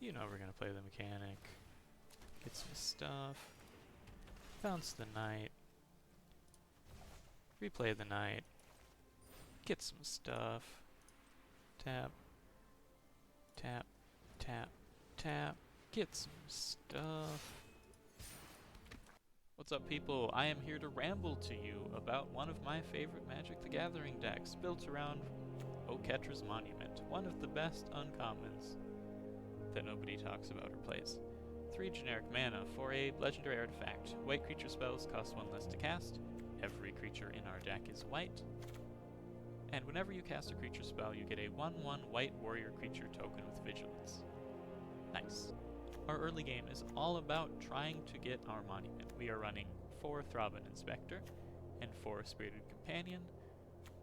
You know we're gonna play the mechanic. Get some stuff. Bounce the knight. Replay the knight. Get some stuff. Tap. Tap. Tap. Tap. Get some stuff. What's up, people? I am here to ramble to you about one of my favorite Magic the Gathering decks built around Oketra's Monument, one of the best uncommons that nobody talks about or plays. 3 generic mana for a legendary artifact. White creature spells cost 1 less to cast. Every creature in our deck is white. And whenever you cast a creature spell, you get a 1/1 white warrior creature token with vigilance. Nice. Our early game is all about trying to get our monument. We are running 4 Thraben Inspector and 4 Spirited Companion,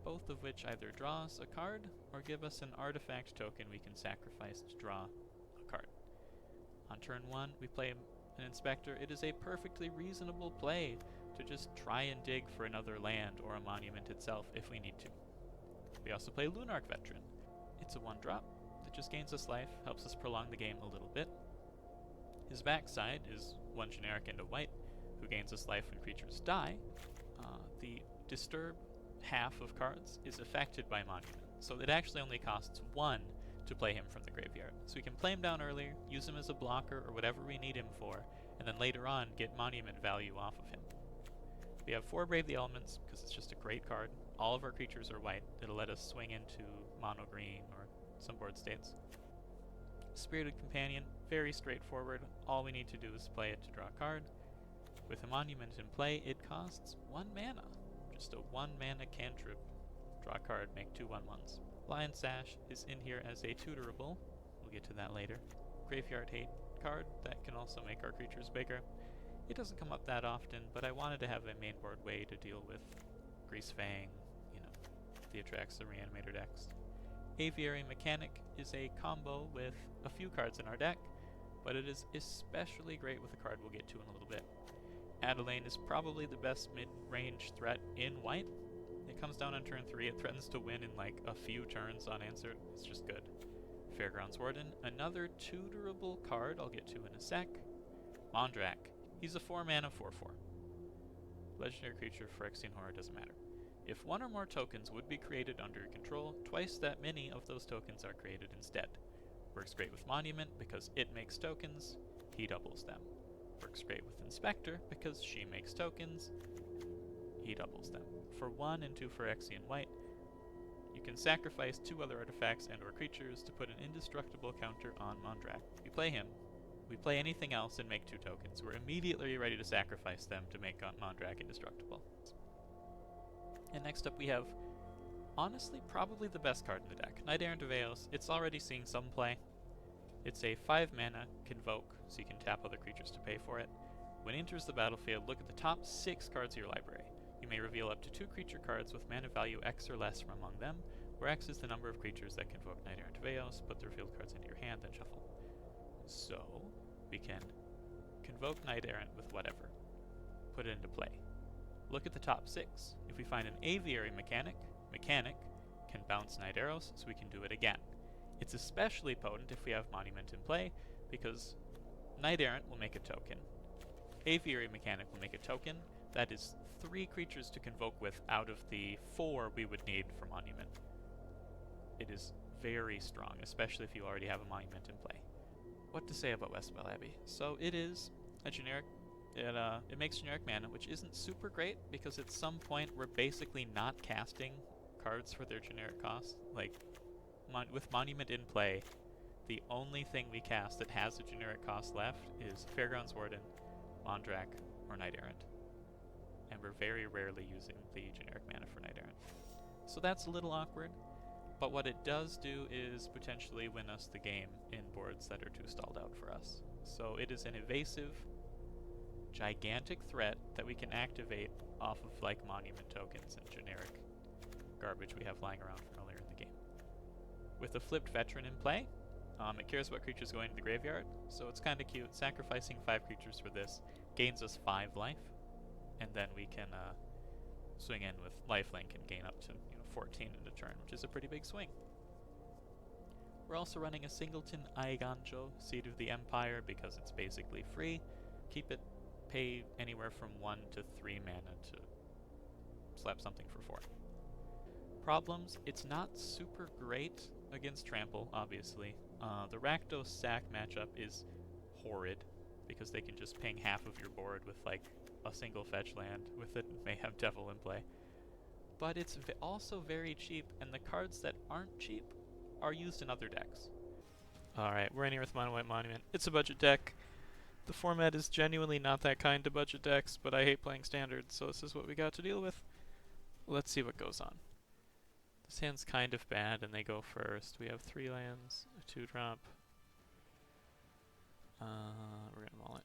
both of which either draw us a card or give us an artifact token we can sacrifice to draw a card. On turn 1, we play an Inspector. It is a perfectly reasonable play to just try and dig for another land or a monument itself if we need to. We also play Lunarch Veteran. It's a 1-drop that just gains us life, helps us prolong the game a little bit. His backside is 1 generic and a white, who gains us life when creatures die. The disturb half of cards is affected by Monument, so it actually only costs 1 to play him from the graveyard. So we can play him down earlier, use him as a blocker or whatever we need him for, and then later on get Monument value off of him. We have 4 Brave the Elements, because it's just a great card. All of our creatures are white. It'll let us swing into mono green or some board states. Spirited Companion, very straightforward. All we need to do is play it to draw a card. With a monument in play, it costs 1 mana. Just a 1 mana cantrip. Draw a card, make 2 1/1s. Lion Sash is in here as a tutorable. We'll get to that later. Graveyard Hate card that can also make our creatures bigger. It doesn't come up that often, but I wanted to have a mainboard way to deal with Greasefang, the Atraxa Reanimator decks. Aviary Mechanic is a combo with a few cards in our deck, but it is especially great with a card we'll get to in a little bit. Adelaine is probably the best mid-range threat in white. It comes down on turn 3, it threatens to win in like a few turns unanswered, it's just good. Fairgrounds Warden, another tutorable card I'll get to in a sec. Mondrak, he's a 4 mana 4/4. Legendary creature, Phyrexian Horror, doesn't matter. If 1 or more tokens would be created under your control, twice that many of those tokens are created instead. Works great with Monument because it makes tokens, he doubles them. Works great with Inspector because she makes tokens, he doubles them. For 1 and 2 Phyrexian white, you can sacrifice 2 other artifacts and or creatures to put an indestructible counter on Mondrak. We play him, we play anything else and make 2 tokens. We're immediately ready to sacrifice them to make Mondrak indestructible. And next up we have, honestly, probably the best card in the deck. Knight Errant of Eos. It's already seeing some play. It's a 5 mana Convoke, so you can tap other creatures to pay for it. When it enters the battlefield, look at the top 6 cards of your library. You may reveal up to 2 creature cards with mana value X or less from among them, where X is the number of creatures that convoke Knight Errant of Eos. Put the revealed cards into your hand, then shuffle. So, we can convoke Knight Errant with whatever. Put it into play. Look at the top 6. If we find an Aviary Mechanic can bounce Knight Arrows, so we can do it again. It's especially potent if we have Monument in play, because Knight Errant will make a token. Aviary Mechanic will make a token. That is 3 creatures to convoke with out of the 4 we would need for Monument. It is very strong, especially if you already have a Monument in play. What to say about Westspell Abbey? So it is a generic. It makes generic mana, which isn't super great, because at some point we're basically not casting cards for their generic cost. Like, with Monument in play, the only thing we cast that has a generic cost left is Fairgrounds Warden, Mondrak, or Knight Errant. And we're very rarely using the generic mana for Knight Errant. So that's a little awkward, but what it does do is potentially win us the game in boards that are too stalled out for us. So it is an evasive, gigantic threat that we can activate off of like Monument tokens and generic garbage we have lying around from earlier in the game. With a flipped Veteran in play, it cares what creatures go into the graveyard, so it's kind of cute. Sacrificing 5 creatures for this gains us 5 life, and then we can swing in with lifelink and gain up to 14 in a turn, which is a pretty big swing. We're also running a singleton Aiganjo, Seed of the Empire, because it's basically free. Keep it, pay anywhere from 1 to 3 mana to slap something for 4. Problems, it's not super great against Trample, obviously. The Rakdos Sack matchup is horrid, because they can just ping half of your board with like a single fetch land with a Mayhem Devil in play. But it's also very cheap, and the cards that aren't cheap are used in other decks. Alright, we're in here with Monowhite Monument. It's a budget deck. The format is genuinely not that kind to budget decks, but I hate playing standards, so this is what we got to deal with. Let's see what goes on. This hand's kind of bad, and they go first. We have 3 lands, a 2-drop. We're gonna maul it.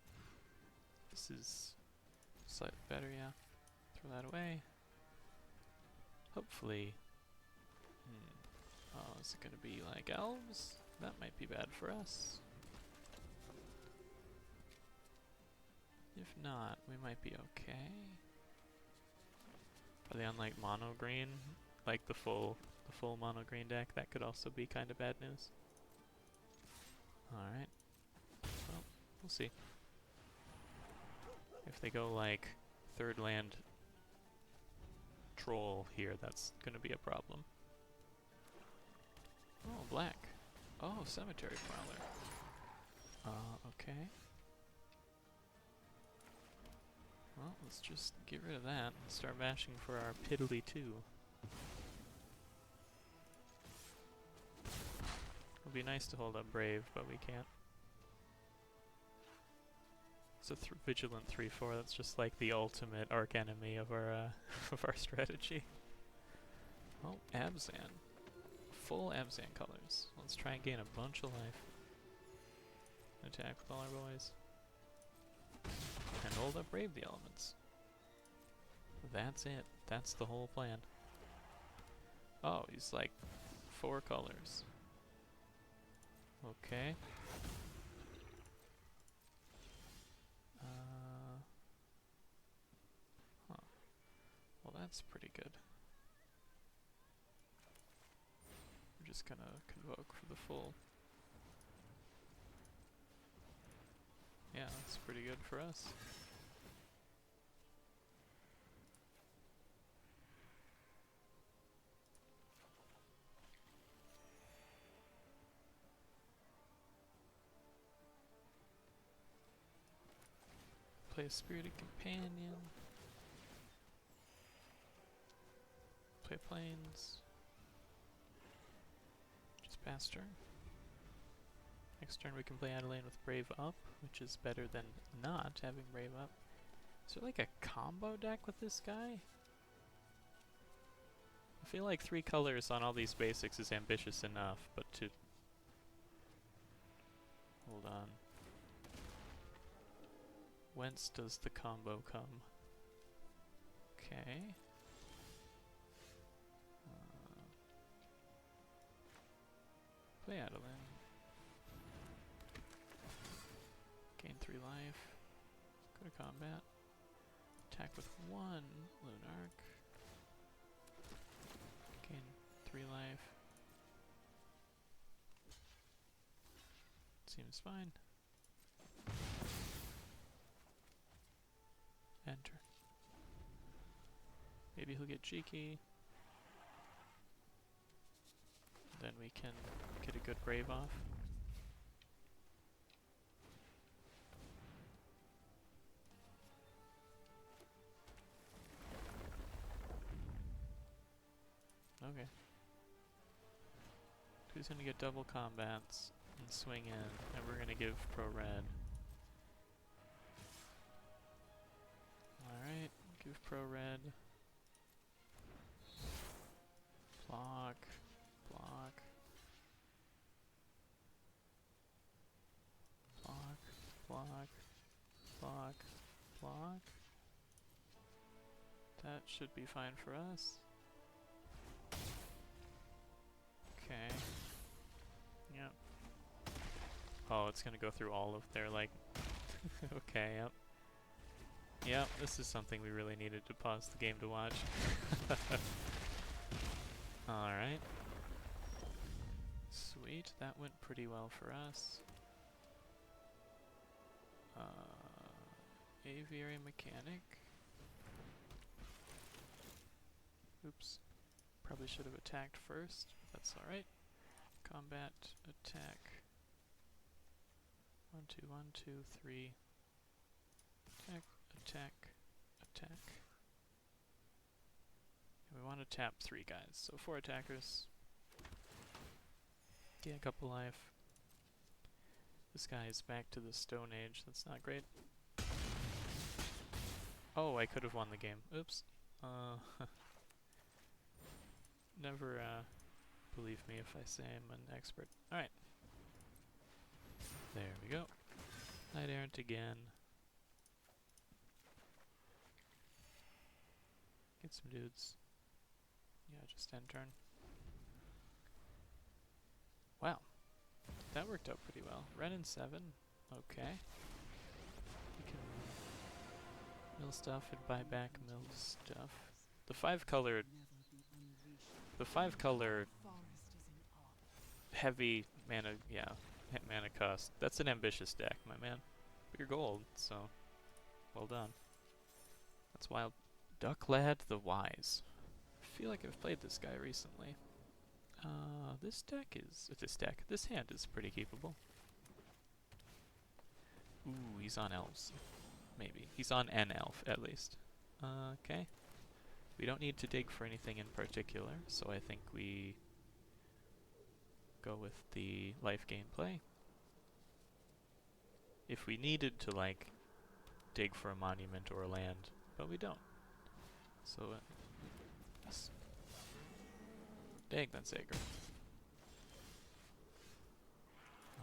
This is slightly better, yeah. Throw that away. Hopefully. Oh, is it gonna be like elves? That might be bad for us. If not, we might be okay. Are they on like mono green? Like the full mono green deck? That could also be kind of bad news. Alright. Well, we'll see. If they go like 3rd land troll here, that's gonna be a problem. Oh, black. Oh, Cemetery Prowler. Okay. Well, let's just get rid of that and start mashing for our piddly 2. It'd be nice to hold up Brave, but we can't. It's a Vigilant 3/4, that's just like the ultimate arch enemy of our of our strategy. Oh, Abzan. Full Abzan colors. Let's try and gain a bunch of life. Attack with all our boys. And hold up Brave the Elements. That's it. That's the whole plan. Oh, he's like 4 colors. Okay. Huh. Well, that's pretty good. We're just gonna convoke for the full. Yeah, that's pretty good for us. Play a Spirited Companion. Play Plains. Just pass turn. Next turn we can play Adeline with Brave Up, which is better than not having Brave Up. Is there like a combo deck with this guy? I feel like 3 colors on all these basics is ambitious enough, but to... Hold on. Whence does the combo come? Okay. Play Adeline. Gain 3 life. Go to combat. Attack with 1 Lunarch. Gain 3 life. Seems fine. Enter. Maybe he'll get cheeky. Then we can get a good Brave off. Okay. Who's gonna get double combats and swing in, and we're gonna give pro red. Alright, give pro red. Block, block. Block, block, block, block. That should be fine for us. Okay. Yep. Oh, it's gonna go through all of their, like... Okay, yep. Yep, this is something we really needed to pause the game to watch. Alright. Sweet, that went pretty well for us. Aviary mechanic. Oops. Probably should have attacked first. That's alright. Combat, attack. 1, 2, 1, 2, 3. Attack, attack, attack. And we want to tap 3 guys, so 4 attackers. Get a couple life. This guy is back to the Stone Age. That's not great. Oh, I could have won the game. Oops. Never believe me if I say I'm an expert. Alright. There we go. Knight Errant again. Get some dudes. Yeah, just end turn. Wow. That worked out pretty well. Ren in 7. Okay. We can mill stuff and buy back milled stuff. The 5-color heavy mana, yeah, mana cost. That's an ambitious deck, my man. But you're gold, so well done. That's wild. Ducklad the Wise. I feel like I've played this guy recently. This hand is pretty capable. Ooh, he's on elves. Maybe. He's on an elf, at least. Okay. We don't need to dig for anything in particular, so I think we go with the life gameplay. If we needed to, like, dig for a monument or a land, but we don't. So, yes. Dang, that's aggro.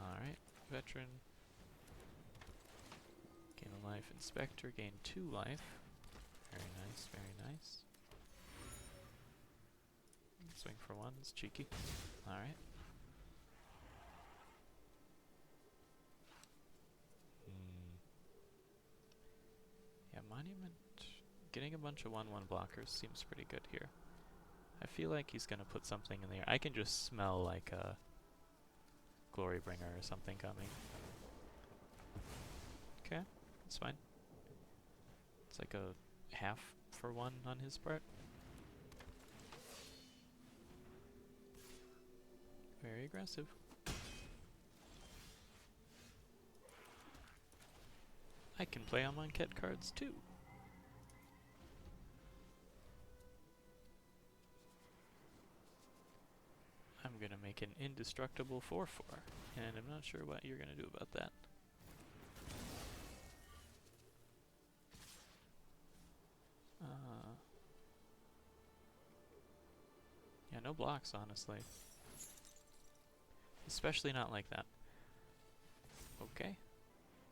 Alright, veteran. Gain a life. Inspector, gain 2 life. Very nice, very nice. Swing for 1, it's cheeky. Alright. Yeah, monument. Getting a bunch of 1/1 blockers seems pretty good here. I feel like he's gonna put something in there. I can just smell like a Glorybringer or something coming. Okay, that's fine. It's like a half for 1 on his part. Very aggressive. I can play on Monket cards too. I'm gonna make an indestructible 4/4, and I'm not sure what you're gonna do about that. Yeah, no blocks, honestly. Especially not like that. Okay,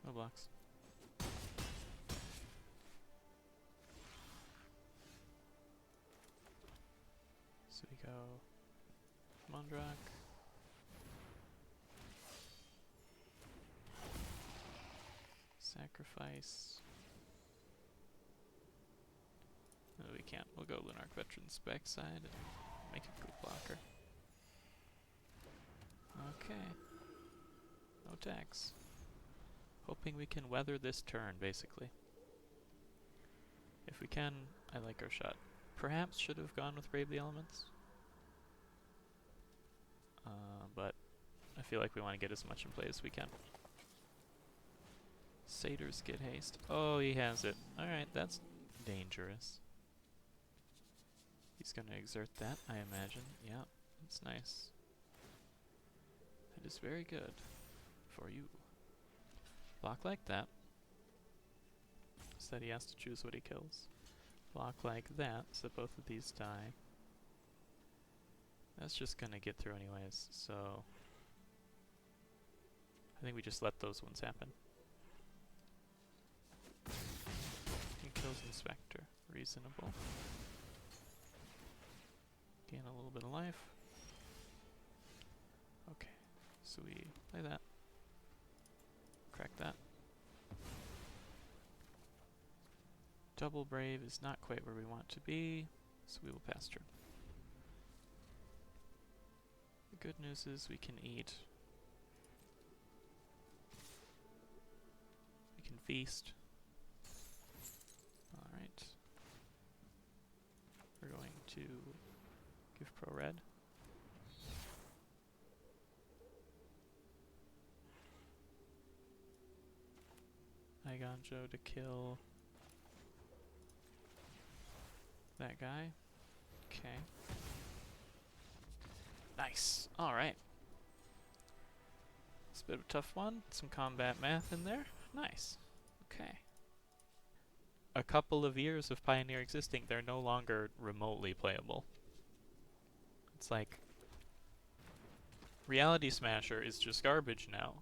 no blocks. So we go Mondrak. Sacrifice. No, we can't. We'll go Lunarch Veteran's backside and make a good blocker. Okay. No tax. Hoping we can weather this turn, basically. If we can, I like our shot. Perhaps should have gone with Brave the Elements. But I feel like we want to get as much in play as we can. Satyrs get haste. Oh, he has it. Alright, that's dangerous. He's gonna exert that, I imagine. Yeah, that's nice. That is very good for you. Block like that. So that he has to choose what he kills. Block like that, so both of these die. That's just gonna get through anyways, so I think we just let those ones happen. He kills Inspector. Reasonable. Gain a little bit of life. Okay, so we play that. Crack that. Double Brave is not quite where we want to be, so we will pass turn. The good news is we can eat. We can feast. Alright. We're going to give pro red. Igonjo to kill that guy. Okay. Nice. Alright. It's a bit of a tough one. Some combat math in there. Nice. Okay. A couple of years of Pioneer existing, they're no longer remotely playable. It's like Reality Smasher is just garbage now.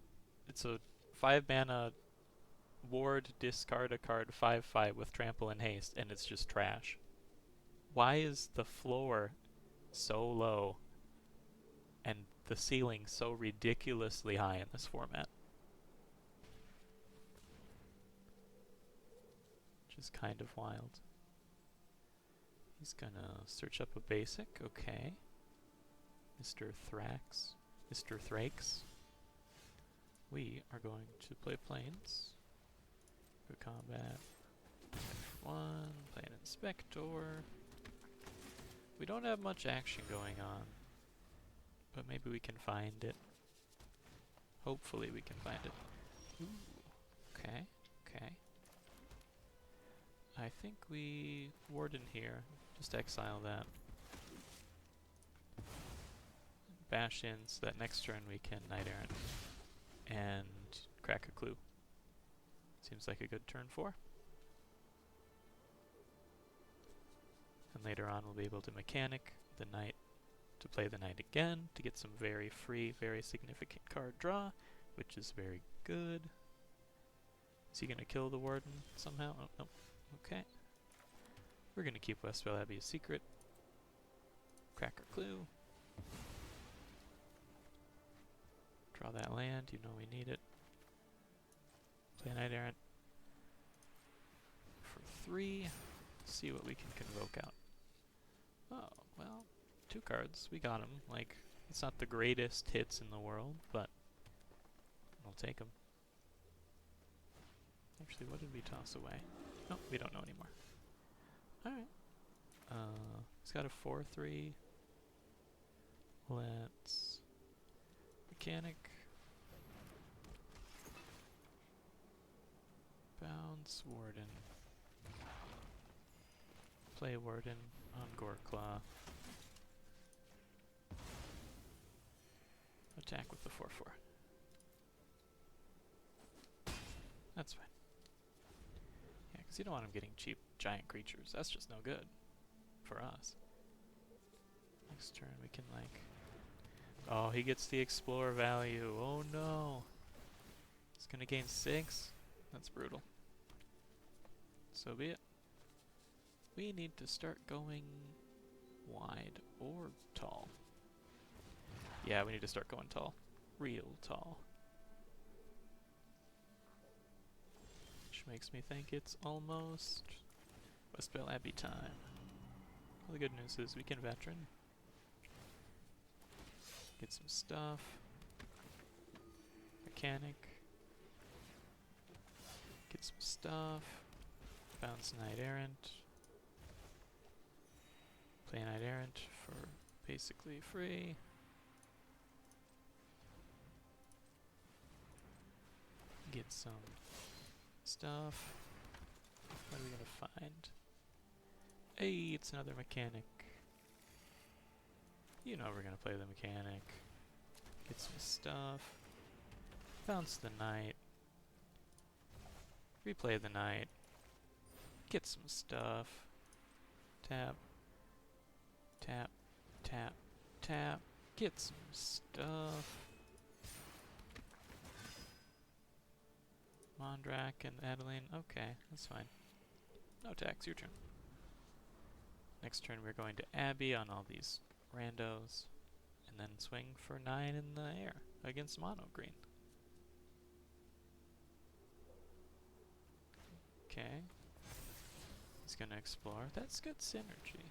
It's a 5-mana ward, discard a card, 5/5 with trample and haste, and it's just trash. Why is the floor so low and the ceiling so ridiculously high in this format? Which is kind of wild. He's gonna search up a basic, okay. Mr. Thrakes. We are going to play planes. Go combat. F1, play an Inspector. We don't have much action going on, but maybe we can find it. Hopefully we can find it. Ooh, okay, okay. I think we Warden here. Just exile that. Bash in so that next turn we can Knight Errant and crack a clue. Seems like a good turn 4. And later on we'll be able to mechanic the knight to play the knight again to get some very free, very significant card draw, which is very good. Is he going to kill the Warden somehow? Oh, no. Okay. We're going to keep Westvale Abbey a secret. Cracker clue. Draw that land, you know we need it. Play Knight Errant for 3. See what we can convoke out. Oh, well, 2 cards. We got him. Like, it's not the greatest hits in the world, but we'll take them. Actually, what did we toss away? Oh, we don't know anymore. Alright. He's got a 4/3. Let's mechanic. Bounce Warden. Play Warden on Goreclaw. Attack with the 4/4. That's fine. Yeah, because you don't want him getting cheap giant creatures. That's just no good for us. Next turn we can like... Oh, he gets the Explore value. Oh no. He's gonna gain 6. That's brutal. So be it. We need to start going wide or tall. Yeah, we need to start going tall. Real tall. Which makes me think it's almost Westvale Abbey time. Well, the good news is we can veteran. Get some stuff. Mechanic. Get some stuff. Bounce Knight Errant. Play Knight Errant for basically free. Get some stuff. What are we gonna find? Hey, it's another mechanic. You know we're gonna play the mechanic. Get some stuff. Bounce the knight. Replay the knight. Get some stuff. Tap. Tap. Tap. Tap. Get some stuff. Mondrak and Adeline. Okay, that's fine. No tax, your turn. Next turn we're going to Abbey on all these randos. And then swing for 9 in the air against mono green. Okay. He's gonna explore. That's good synergy.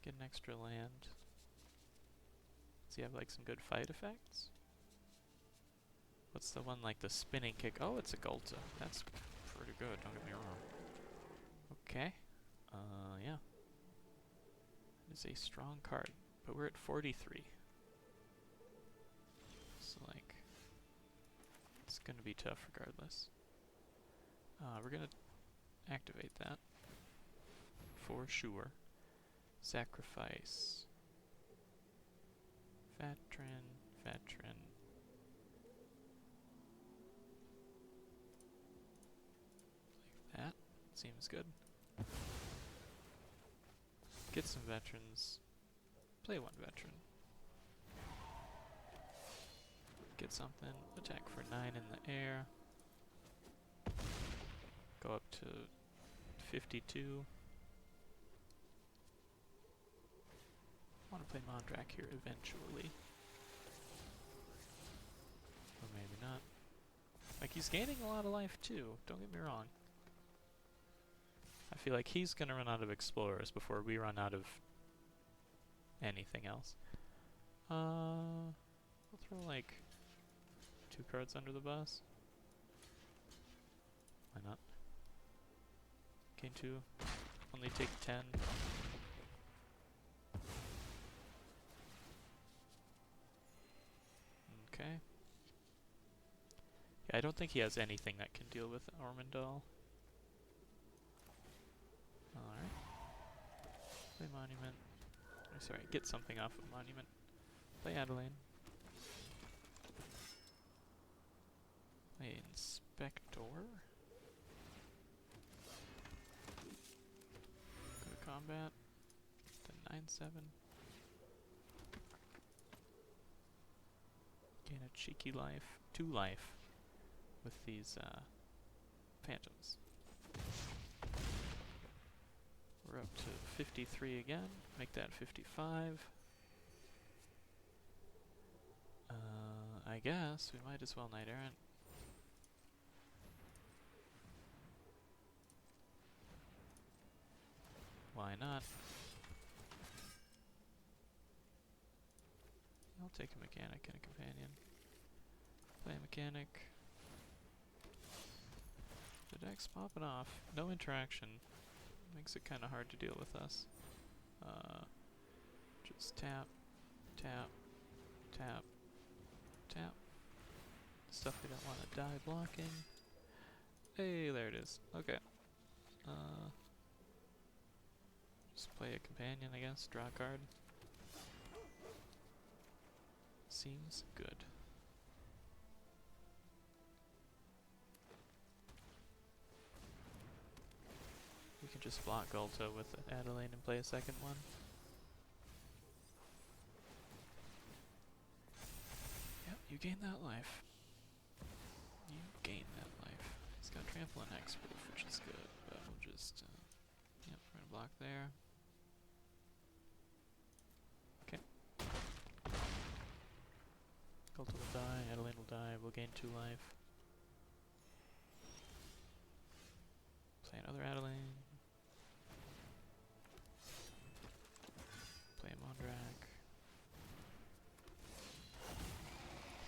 Get an extra land. Does he have like some good fight effects? What's the one like the spinning kick? Oh, it's a Gulta. That's pretty good, don't get me wrong. Okay. Yeah. It's a strong card, but we're at 43. So like, it's gonna be tough regardless. We're gonna activate that. For sure. Sacrifice. Veteran. Like that. Seems good. Get some veterans. Play one veteran. Get something. Attack for 9 in the air. Go up to 52. I want to play Mondrak here eventually. Or maybe not. Like, he's gaining a lot of life too, don't get me wrong. I feel like he's gonna run out of explorers before we run out of anything else. We'll throw like 2 cards under the bus. Why not? Gain 2. Only take 10. Okay. Yeah, I don't think he has anything that can deal with Ormondal. Alright. Play Monument. Oh, sorry, get something off of Monument. Play Adeline. Play Inspector. Go to combat. Then 9/7. Gain a cheeky life. 2 life with these phantoms. We're up to 53 again. Make that 55. I guess we might as well Knight Errant. Why not? I'll take a mechanic and a companion. Play a mechanic. The deck's popping off. No interaction. Makes it kind of hard to deal with us. Just tap, tap, tap, tap. Stuff we don't want to die blocking. Hey, there it is. Okay. Just play a companion, I guess. Draw a card. Seems good. We can just block Gulta with Adeline and play a second one. Yep, you gain that life. You gain that life. He's got Trample and Hexproof, which is good, but we'll just, yep, we're gonna block there. Okay. Gulta will die, Adeline will die, we'll gain 2 life. Play another Adeline. Play Mondrak.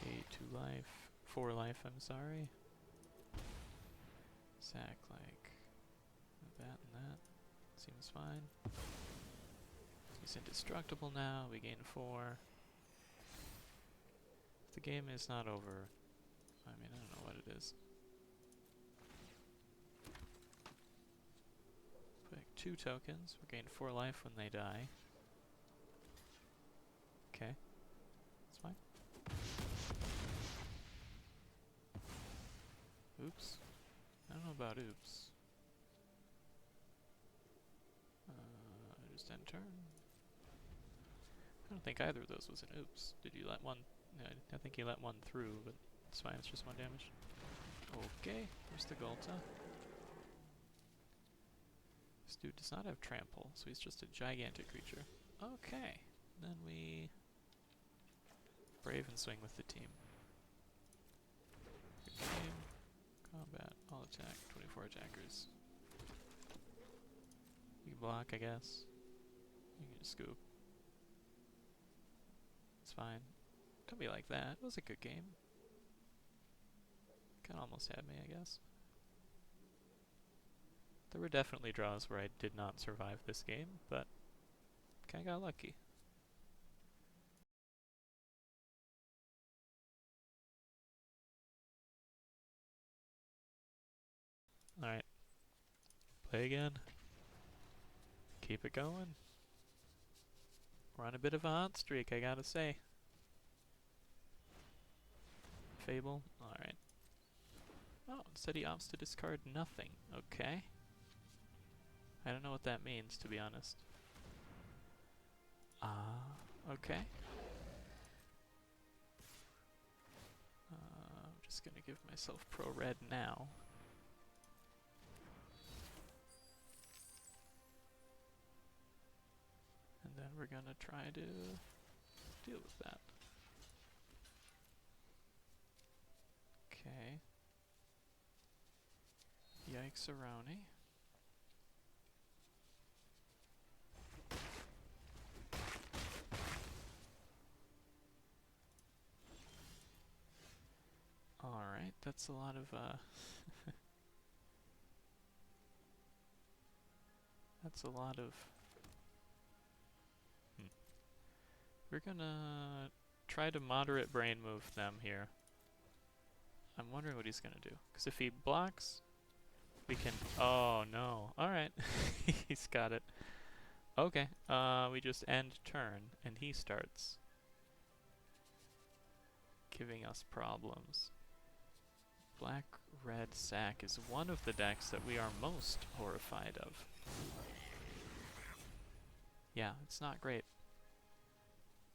Okay, 2 life. 4 life, I'm sorry. Sack like that and that. Seems fine. He's indestructible now, we gain 4. If the game is not over, I mean, I don't know what it is. Put 2 tokens, we gain 4 life when they die. Okay, that's fine. Oops. I don't know about oops. Just end turn. I don't think either of those was an oops. Did you let one? No, I think you let one through, but it's fine, it's just 1 damage. Okay, here's the Gulta. This dude does not have trample, so he's just a gigantic creature. Okay, then we brave and swing with the team. Good game. Combat, all attack, 24 attackers. You can block, I guess. You can just scoop. It's fine. Don't be like that. It was a good game. Kinda almost had me, I guess. There were definitely draws where I did not survive this game, but kinda got lucky. Alright. Play again. Keep it going. We're on a bit of a hot streak, I gotta say. Fable? Alright. Oh, instead he opts to discard nothing. Okay. I don't know what that means, to be honest. Okay. I'm just gonna give myself pro red now. And then we're gonna try to deal with that. Okay. Yikes-a-roni. Alright, that's a lot of, that's a lot of... We're gonna try to moderate brain move them here. I'm wondering what he's gonna do. Because if he blocks, we can... Oh, no. Alright. He's got it. Okay. We just end turn, and he starts giving us problems. Black-red sack is one of the decks that we are most horrified of. Yeah, it's not great.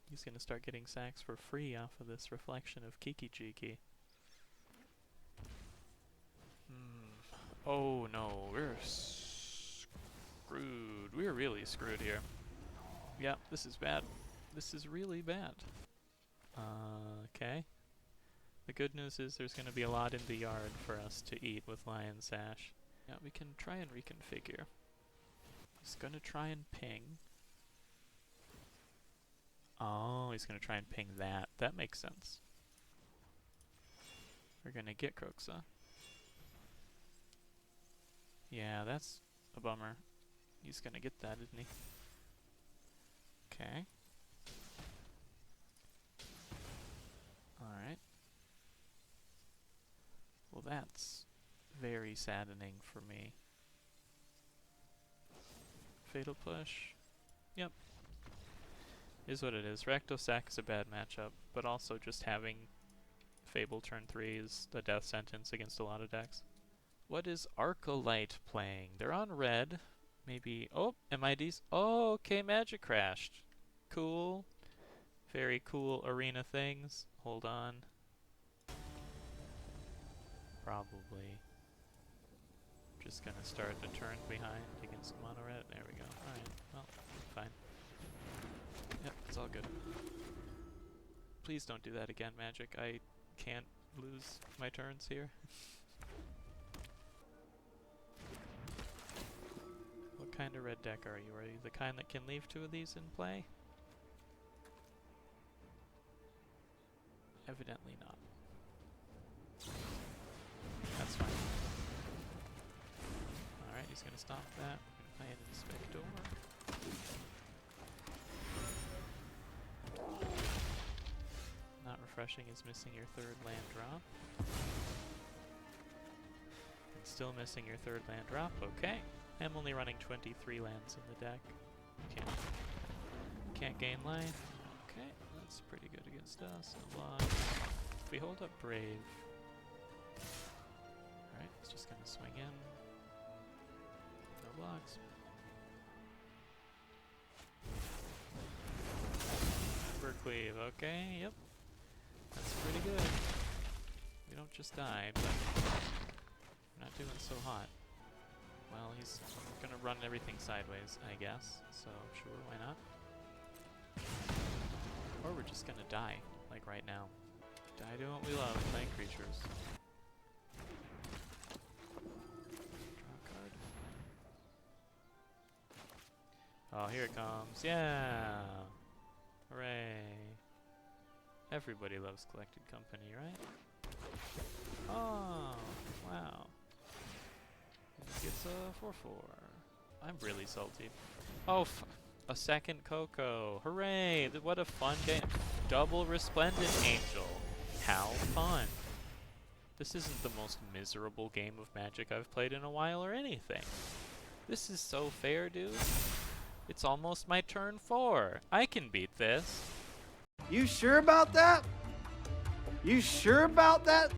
He's gonna start getting sacks for free off of this reflection of Kiki Jiki. Oh no, we're screwed. We're really screwed here. Yeah, this is bad. This is really bad. Okay. The good news is there's gonna be a lot in the yard for us to eat with Lion Sash. Yeah, we can try and reconfigure. He's gonna try and ping. Oh, he's gonna try and ping that. That makes sense. We're gonna get Kroxa. Yeah, that's a bummer. He's gonna get that, isn't he? Okay. Alright. Well, that's very saddening for me. Fatal Push. Yep. Is what it is. Rakdos Sack is a bad matchup, but also just having Fable turn 3 is a death sentence against a lot of decks. What is Arcalite playing? They're on red. Maybe... Oh, MIDs. Oh, okay, Magic crashed. Cool. Very cool arena things. Hold on. Probably. Just gonna start the turn behind against mono red. There we go. Alright, well, fine. Yep, it's all good. Please don't do that again, Magic. I can't lose my turns here. What kind of red deck are you? Are you the kind that can leave two of these in play? Evidently not. That's fine. Alright, he's gonna stop that. We're gonna play an Inspector. Not refreshing is missing your third land drop. And still missing your third land drop, okay. I'm only running 23 lands in the deck. Can't gain life. Okay, that's pretty good against us. No blocks. If we hold up Brave. Alright, he's just gonna swing in. No blocks. Cleave, okay, yep. That's pretty good. We don't just die, but we're not doing so hot. Well, he's gonna run everything sideways, I guess, so sure, why not? Or we're just gonna die, like right now. Die to what we love, playing creatures. Draw a card. Oh, here it comes. Yeah. Hooray. Everybody loves Collected Company, right? Oh, wow. It gets a 4-4. I'm really salty. Oh, a second Coco. Hooray! What a fun game. Double Resplendent Angel. How fun. This isn't the most miserable game of Magic I've played in a while or anything. This is so fair, dude. It's almost my turn 4. I can beat this. You sure about that? You sure about that?